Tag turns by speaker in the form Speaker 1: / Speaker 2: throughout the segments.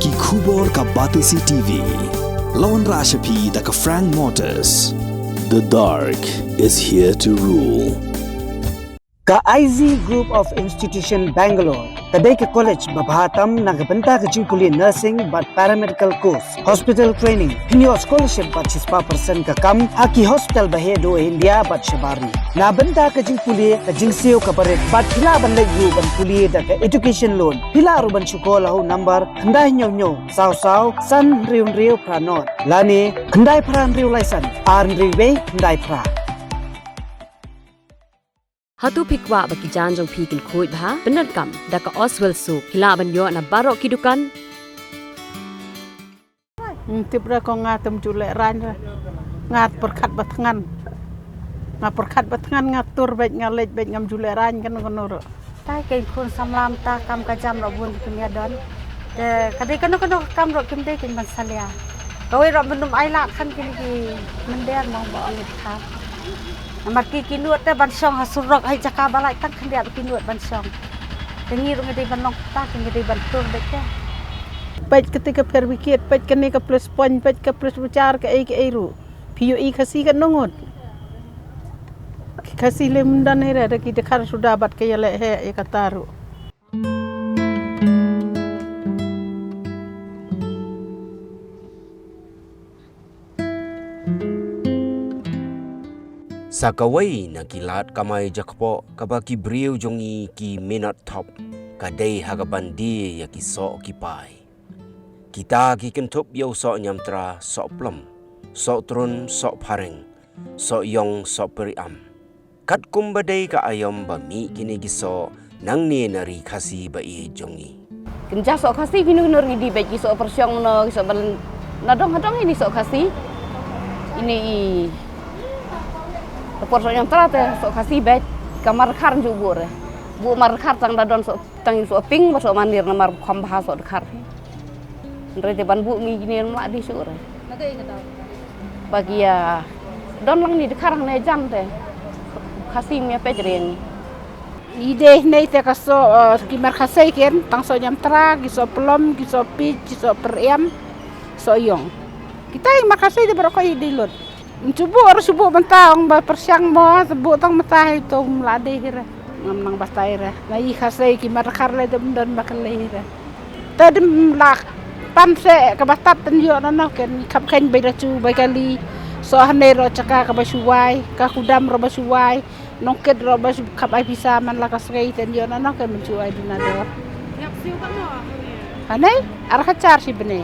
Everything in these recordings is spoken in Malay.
Speaker 1: Ki Kubor ka Batisi TV. Lawan Rashapi da ka Frank Motors. The dark is here to rule.
Speaker 2: Ka IZ Group of Institution Bangalore, kadai ke college babahatam nagabenta ke jingkuli nursing but paramedical course, hospital training, pinyo scholarship but 6% ka kam, haki hospital bahedo India but shabari. Na benta ke jingkuli ke jingsio ka baret but pila ban legu ban kuli da ke education loan, pila ruban sekolah number kendai nyo saw san riu pranot. Lani kendai pran riu laisan, ar riu be kendai pra.
Speaker 3: Hatu pikwa bagi janjong pikin kuit bah benar kam daka Oswell Soup hila banyo na barok kidukan
Speaker 4: Tipra ko ngatem julek ran ngat perkat batangan ngatur baik ngalej baik ngam julek ran kan ngono
Speaker 5: tai ke kun samlam ta kam ka jam ro bun punya don de kadai kan kam ro kim de kin ban salia kau ro benum ai la kan kin ki mender mau ba ngit ka Maki kinuat te bansong hasurok hai jaka balai tak kendiat kinuat bansong. Tengi rung ngedi banong tak ngedi bantur deke.
Speaker 4: Baik ketika berpikir baik kene ke plus point baik ke plus bicar ke ai ru. Piu I kasih kan nongot. Kasih lem dan era de kita kar sudah bat ke yale he kataru.
Speaker 6: Sakawai na kilat kamay jakpo kabaki briw jongi ki minot top kadai hagabandi ya ki so kipai. Kita ki kentup yaw so nyamtra so plum, so trun so paring, so yong so periam. Kat kumbadai ka ayam ba mi kini giso nang ni nari kasi ba I jongi.
Speaker 7: Kenja so kasi binunur ngidi beki so persyong no so bal nadong ini so kasi. Ini Tepor yang terate so kasih bet kamar kar jubur bu mar kar tang dadon so tang so ping so mandir namar khambha so kar ndre ban bu mi gini ma di sur bagi ya don lang ni kar ne jam te kasih mi pejren
Speaker 4: Ide nei te kaso ki mar khasai ken tang so nyam tra ki so plom ki so pi ki so periam so yong kita mar khasai de berko ide lot Cubu harus subuh mentang ba persiang mo subuh tang matah itu melade hira nang bastaira lai khasai ki mar kharle dem dan bakale tadem lak panse ka bastat ten yo no ken khap khen be racu bakali so hane ro caka ka basuwai ka kudam ro basuwai nongket ro bas khap ai bisa man la kasgai ten yo no ken mencuai dinado yak siu ka mo hane ar khacar si bene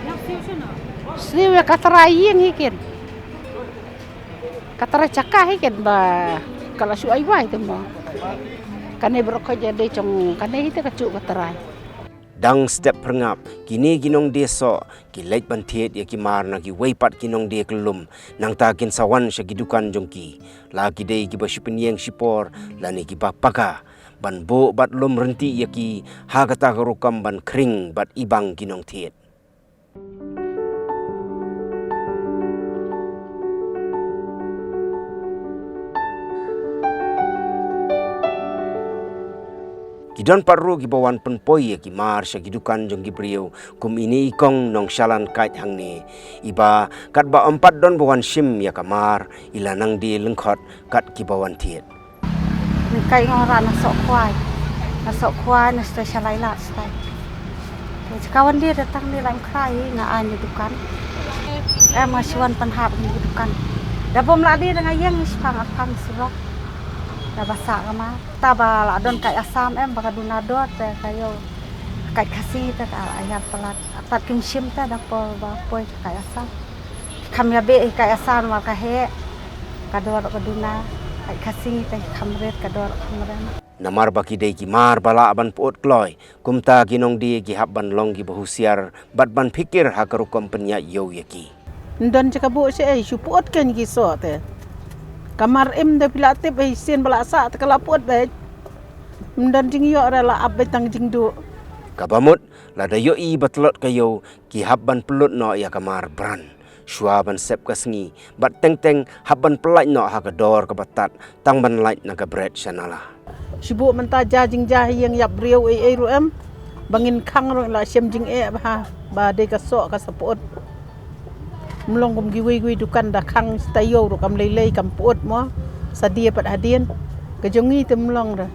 Speaker 4: yak siu sono siu ka tarayin hikin Katara cakah ikan ba kalau suai wai tu mo. Kane berko jadi cong kane itu kacuk katara.
Speaker 6: Dang step perngap kini ginong deso ki lek bantiet ya ki mar na ki weipat kinong de kelum nang takin sawan sya gidukan jongki lagi dei ki basipin yang sipor lani ki papaka ban bo bat lum renti ya ki ha kata rukam ban kring bat ibang kinong tiet. Kidon parru ki bawan penpoi ki mar sya gidukan jong gibriu kum ini ikong nong shalan kait hang ni iba kat ba empat don bawan sim ya kamar ila nang di lengkot kat ki bawan tiet
Speaker 5: ni kai ngora na sok kwai na special laila stai kawan dia datang ni lam krai na an dukan maswan penhap ni dukan da bom la dia dengan yang spang apang surok da basa kama taba la don kai asam bakaduna dot kayo kai kasi ta ayat pelat atat kimshim ta da po ba poi kai asam kamya be kai asam ma ka he kador kaduna kai kasi ta kamret kador kamren
Speaker 6: namar baki dei ki mar bala ban pot kloi kumta ginong di ki habban long ki bahusiar bat ban pikir ha karukom penya yo yaki
Speaker 4: Ndon cakabu si suput kan ki so te kamar de pilatip sin bala sa te kalaput be Ndon jing yo rela abe tang jing du
Speaker 6: kabamut lada yo I batlot kayo ki habban pelut no ya kamar bran Shuaban sep kasngi bat teng habban pelait no ha kador ka batat tang ban lait na ka bread shanala
Speaker 4: Sibu menta jajing yang yap riau ai ruem bangin kang ro la sem jing ba ba de ka so ka sapot mlong kum giwi dukan da kang stayo ro kam lei kam pot mo sadia pat hadien ka jongi te mlong ra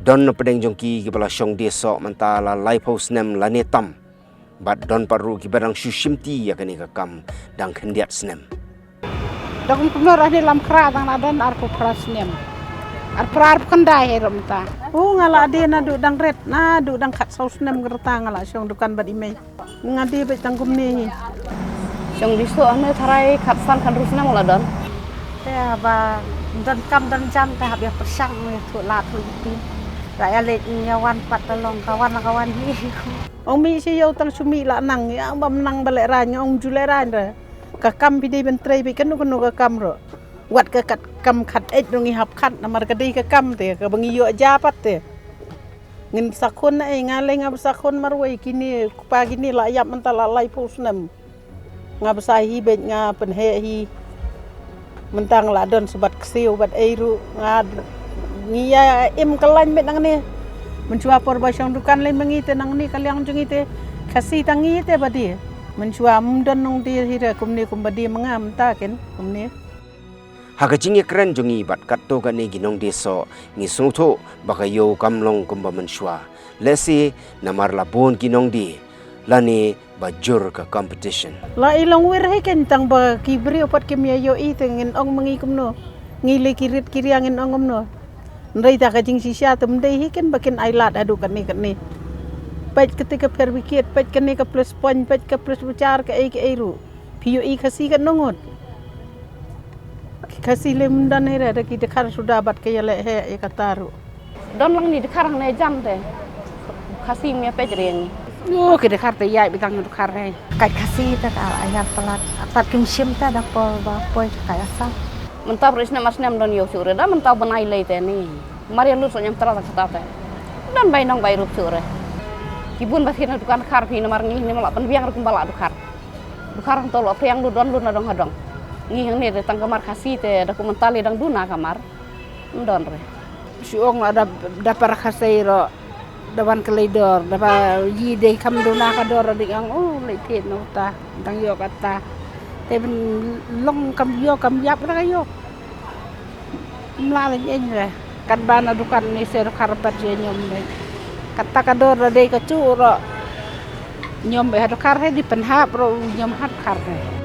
Speaker 6: Don pedeng jongki ki bala syong dia sok mentala life house nem la netam. Bat don paru ki barang shushimti ya kani ka kam dang khendiat snem.
Speaker 4: Dong kumnor ahni lam kra dang nadan ar ko prasnem. Ar prar kendai herom ta. Ngala de na du dang ret na du dang khat saus nem gerta ngala syong dukan bad imei. Ngadi be tang kumni.
Speaker 7: Syong diso ane tharai khat san kan rusna mola don.
Speaker 5: Te ba dan kam dan jam te habia persang me thu la thu tin. Raya lek nyawan patalong kawan hi.
Speaker 4: Ong mi si yo tang sumi la nang ya bam nang balek ran ong jule ran ra. Ka kam pi de ben trei be kanu ka kam ro. Wat ka kat kam khat et ngi hap khat namar ka dei ka kam te ka bangi yo ja pat te. Ngin sakon ai ngale ngab sakon marwai kini pa kini la yap mentala lai pusnem. Ngab sai hi be nga pen he hi. Mentang la don sebat ksiu bat eiru ngad ngia im kalain met nang ni mencua por basang dukan le mengite nang ni kaliang jungite kasih tangi te badi mencua mundon nong di hira kumni kumbadi mengam ta ken kumni
Speaker 6: Haga jingi keren jongi bat katto ka ni ginong deso ngi sungtho baka yo kamlong kumba menshua lesi namar labon ginong di lani bajur ka competition
Speaker 4: la ilong wir he ken tang ba kibri opat kemia yo i tengin ong mengi kumno ngile kirit kiriangin ongom no Ndai tak kajing sisya tu mendai hikan bakin ailat adu kan ni. Pej ketika perwikit, pej kene ke plus point, pej ke plus bicar ke airu. Piyo i kasih kan nongot. Kasih le mundan hera ada kita kar sudah bat ke yale he kataru.
Speaker 7: Don lang ni dekarang ne jam te. Kasih me pej reng.
Speaker 4: Oh kita kar te yai bitang ndu kar he.
Speaker 5: Kai kasih ta ayat pelat atat kim sim ta dak pol ba poi kai asa.
Speaker 7: Mentau resna masnem don yo sure da mentau banai le te ni. Maria lu so nyam tara kata te. Dan bai nong bai rup sure. Kibun basina dukan kar pi nomar ni malak penbiang ru bala dukar. Dukar tolo priang lu don lu na dong hadong. Ngi hang ni tang kamar kasih te dokumentali dang duna kamar. Ndon re.
Speaker 4: Siong ada dapar kasih ro dawan keledor dapa yi de kam duna ka dor dik ang oh le te no ta dang yo kata. Te ben long kam yo kam yap ra yo. Mla le en re. Kan bana dukan ni ser karpat je nyom de. Kata ka dor de ka chu ro. Nyom be ha kar he di penhap ro nyom hat kar de.